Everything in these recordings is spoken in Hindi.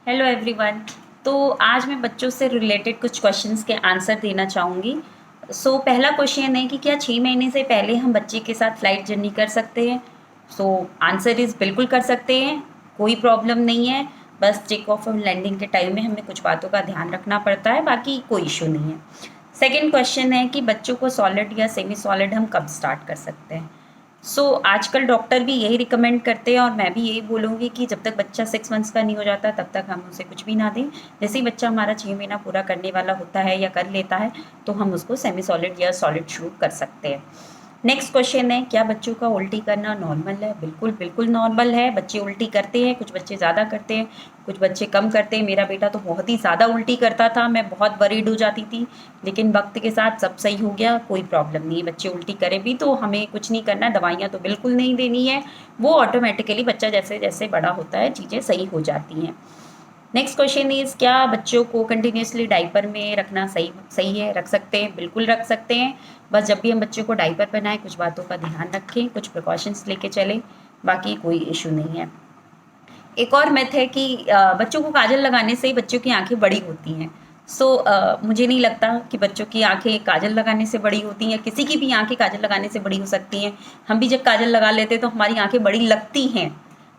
Hello everyone. तो आज मैं बच्चों से रिलेटेड कुछ क्वेश्चंस के आंसर देना चाहूँगी। पहला क्वेश्चन है कि क्या 6 महीने से पहले हम बच्चे के साथ फ्लाइट जर्नी कर सकते हैं? आंसर इज़ बिल्कुल कर सकते हैं, कोई प्रॉब्लम नहीं है। बस टेक ऑफ और लैंडिंग के टाइम में हमें कुछ बातों का ध्यान रखना पड़ता है, बाकी कोई इश्यू नहीं है। सेकंड क्वेश्चन है कि बच्चों को सॉलिड या सेमी सॉलिड हम कब स्टार्ट कर सकते हैं? आजकल डॉक्टर भी यही रिकमेंड करते हैं और मैं भी यही बोलूँगी कि जब तक बच्चा 6 मंथ्स का नहीं हो जाता तब तक हम उसे कुछ भी ना दें। जैसे ही बच्चा हमारा 6 महीना पूरा करने वाला होता है या कर लेता है, तो हम उसको सेमी सॉलिड या सॉलिड शुरू कर सकते हैं। नेक्स्ट क्वेश्चन है, क्या बच्चों का उल्टी करना नॉर्मल है? बिल्कुल, बिल्कुल नॉर्मल है। बच्चे उल्टी करते हैं, कुछ बच्चे ज़्यादा करते हैं, कुछ बच्चे कम करते हैं। मेरा बेटा तो बहुत ही ज़्यादा उल्टी करता था, मैं बहुत वरीड हो जाती थी, लेकिन वक्त के साथ सब सही हो गया, कोई प्रॉब्लम नहीं है। बच्चे उल्टी करें भी तो हमें कुछ नहीं करना, दवाइयाँ तो बिल्कुल नहीं देनी है, वो ऑटोमेटिकली बच्चा जैसे जैसे बड़ा होता है चीज़ें सही हो जाती हैं। नेक्स्ट क्वेश्चन इज़, क्या बच्चों को कंटिन्यूसली डायपर में रखना सही सही है? रख सकते हैं, बिल्कुल रख सकते हैं। बस जब भी हम बच्चों को डायपर पहनाएं कुछ बातों का ध्यान रखें, कुछ प्रिकॉशंस लेके चलें, बाकी कोई इशू नहीं है। एक और मिथ है कि बच्चों को काजल लगाने से ही बच्चों की आंखें बड़ी होती हैं। मुझे नहीं लगता कि बच्चों की आंखें काजल लगाने से बड़ी होती हैं, किसी की भी आंखें काजल लगाने से बड़ी हो सकती हैं। हम भी जब काजल लगा लेते हैं तो हमारी आंखें बड़ी लगती हैं,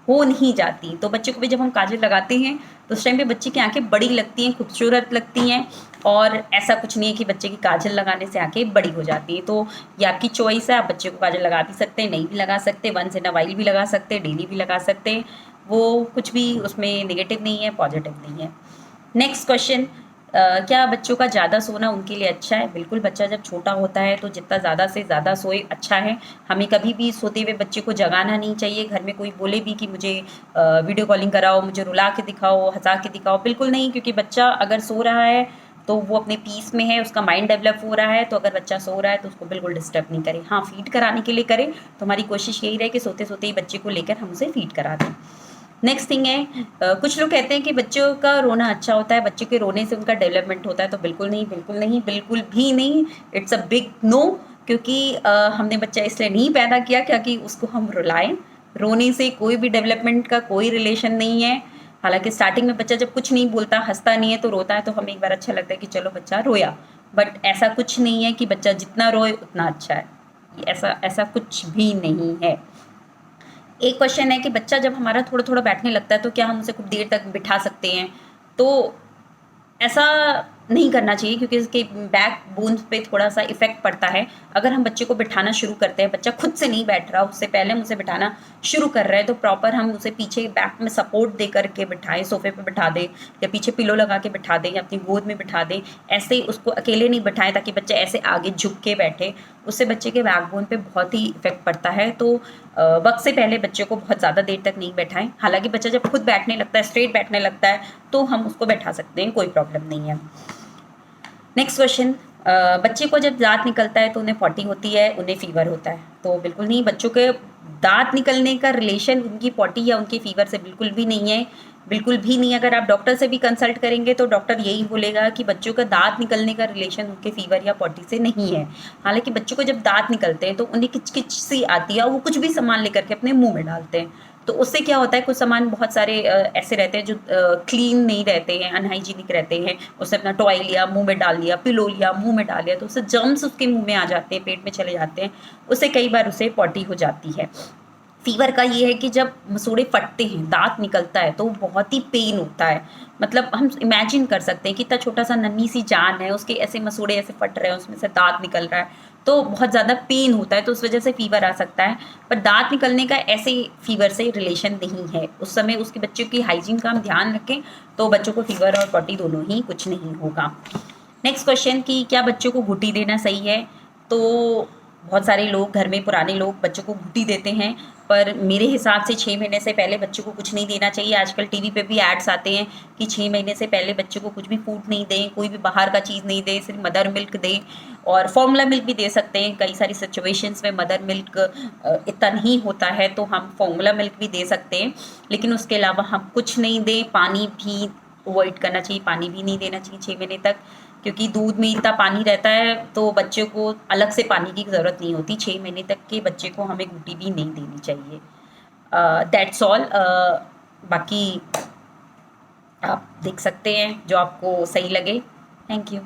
हो नहीं जाती। तो बच्चे को भी जब हम काजल लगाते हैं तो उस टाइम पे बच्चे की आंखें बड़ी लगती हैं, खूबसूरत लगती हैं। और ऐसा कुछ नहीं है कि बच्चे की काजल लगाने से आंखें बड़ी हो जाती हैं। तो ये आपकी चॉइस है, आप बच्चे को काजल लगा भी सकते हैं, नहीं भी लगा सकते, वंस इन अ वाइल भी लगा सकते हैं, डेली भी लगा सकते हैं। वो कुछ भी उसमें नेगेटिव नहीं है, पॉजिटिव नहीं है। नेक्स्ट क्वेश्चन, क्या बच्चों का ज़्यादा सोना उनके लिए अच्छा है? बिल्कुल, बच्चा जब छोटा होता है तो जितना ज़्यादा से ज़्यादा सोए अच्छा है। हमें कभी भी सोते हुए बच्चे को जगाना नहीं चाहिए। घर में कोई बोले भी कि मुझे वीडियो कॉलिंग कराओ, मुझे रुला के दिखाओ, हंसा के दिखाओ, बिल्कुल नहीं, क्योंकि बच्चा अगर सो रहा है तो वो अपने पीस में है, उसका माइंड डेवलप हो रहा है। तो अगर बच्चा सो रहा है तो उसको बिल्कुल डिस्टर्ब नहीं करें। हाँ, फीड कराने के लिए करें, तो हमारी कोशिश यही रहे कि सोते सोते ही बच्चे को लेकर हम उसे फीड करा दें। नेक्स्ट थिंग है, कुछ लोग कहते हैं कि बच्चों का रोना अच्छा होता है, बच्चों के रोने से उनका डेवलपमेंट होता है। तो बिल्कुल नहीं, बिल्कुल नहीं, बिल्कुल भी नहीं। It's a big no. क्योंकि हमने बच्चा इसलिए नहीं पैदा किया क्योंकि उसको हम रुलाएं। रोने से कोई भी डेवलपमेंट का कोई रिलेशन नहीं है। हालांकि स्टार्टिंग में बच्चा जब कुछ नहीं बोलता, हंसता नहीं है, तो रोता है, तो हमें एक बार अच्छा लगता है कि चलो बच्चा रोया। बट ऐसा कुछ नहीं है कि बच्चा जितना रोए उतना अच्छा है, ऐसा ऐसा कुछ भी नहीं है। एक क्वेश्चन है कि बच्चा जब हमारा थोड़ा थोड़ा बैठने लगता है तो क्या हम उसे कुछ देर तक बिठा सकते हैं? तो ऐसा नहीं करना चाहिए, क्योंकि इसके बैक बोन्स पे थोड़ा-सा इफ़ेक्ट पड़ता है। अगर हम बच्चे को बिठाना शुरू करते हैं, बच्चा खुद से नहीं बैठ रहा, उससे पहले हम उसे बिठाना शुरू कर रहे हैं, तो प्रॉपर हम उसे पीछे बैक में सपोर्ट दे कर के बिठाएँ, सोफ़े पे बिठा दें या पीछे पिलो लगा के बिठा दें या अपनी गोद में बिठा दें। ऐसे उसको अकेले नहीं बिठाएँ ताकि बच्चा ऐसे आगे झुक के बैठे, उससे बच्चे के बैकबोन पे बहुत ही इफ़ेक्ट पड़ता है। वक़्त से पहले बच्चे को बहुत ज़्यादा देर तक नहीं बैठाएँ। हालाँकि बच्चा जब खुद बैठने लगता है, स्ट्रेट बैठने लगता है, तो हम उसको बैठा सकते हैं, कोई प्रॉब्लम नहीं है। नेक्स्ट क्वेश्चन, बच्चे को जब दाँत निकलता है तो उन्हें पॉटी होती है, उन्हें फ़ीवर होता है? तो बिल्कुल नहीं, बच्चों के दाँत निकलने का रिलेशन उनकी पॉटी या उनके फ़ीवर से बिल्कुल भी नहीं है, बिल्कुल भी नहीं। अगर आप डॉक्टर से भी कंसल्ट करेंगे तो डॉक्टर यही बोलेगा कि बच्चों का दाँत निकलने का रिलेशन उनके फ़ीवर या पॉटी से नहीं है। हालाँकि बच्चों को जब दाँत निकलते हैं तो उन्हें किच-किच सी आती है और वो कुछ भी सामान लेकर के अपने मुँह में डालते हैं। तो उससे क्या होता है, कुछ सामान बहुत सारे ऐसे रहते हैं जो क्लीन नहीं रहते हैं, अनहाइजीनिक रहते हैं। उसने अपना टॉय लिया, मुँह में डाल लिया, पिलो लिया, मुँह में डाल लिया, तो उससे जर्म्स उसके मुँह में आ जाते हैं, पेट में चले जाते हैं। उससे कई बार उसे पॉटी हो जाती है। फ़ीवर का ये है कि जब मसूड़े फटते हैं, दाँत निकलता है, तो बहुत ही पेन होता है। मतलब हम इमेजिन कर सकते हैं कि इतना छोटा-सा नन्ही-सी जान है, उसके ऐसे मसूड़े ऐसे फट रहे हैं, उसमें से दाँत निकल रहा है, तो बहुत ज़्यादा पेन होता है, तो उस वजह से फ़ीवर आ सकता है। पर दाँत निकलने का ऐसे फ़ीवर से रिलेशन नहीं है। उस समय उसके बच्चों की हाइजीन का हम ध्यान रखें, तो बच्चों को फ़ीवर और पॉटी दोनों ही कुछ नहीं होगा। नेक्स्ट क्वेश्चन कि क्या बच्चों को घुट्टी देना सही है? तो बहुत सारे लोग घर में, पुराने लोग बच्चों को घुट्टी देते हैं, पर मेरे हिसाब से 6 महीने से पहले बच्चों को कुछ नहीं देना चाहिए। आजकल टीवी पे भी एड्स आते हैं कि 6 महीने से पहले बच्चों को कुछ भी फूड नहीं दें, कोई भी बाहर का चीज़ नहीं दें, सिर्फ मदर मिल्क दें। और फॉर्मूला मिल्क भी दे सकते हैं। कई सारी सिचुएशंस में मदर मिल्क इतना नहीं होता है तो हम फॉर्मूला मिल्क भी दे सकते हैं, लेकिन उसके अलावा हम कुछ नहीं दें। पानी भी अवॉइड करना चाहिए, पानी भी नहीं देना चाहिए 6 महीने तक, क्योंकि दूध में इतना पानी रहता है तो बच्चों को अलग से पानी की ज़रूरत नहीं होती। 6 महीने तक के बच्चे को हमें घुट्टी भी नहीं देनी चाहिए। That's all. बाकी आप देख सकते हैं जो आपको सही लगे। Thank you.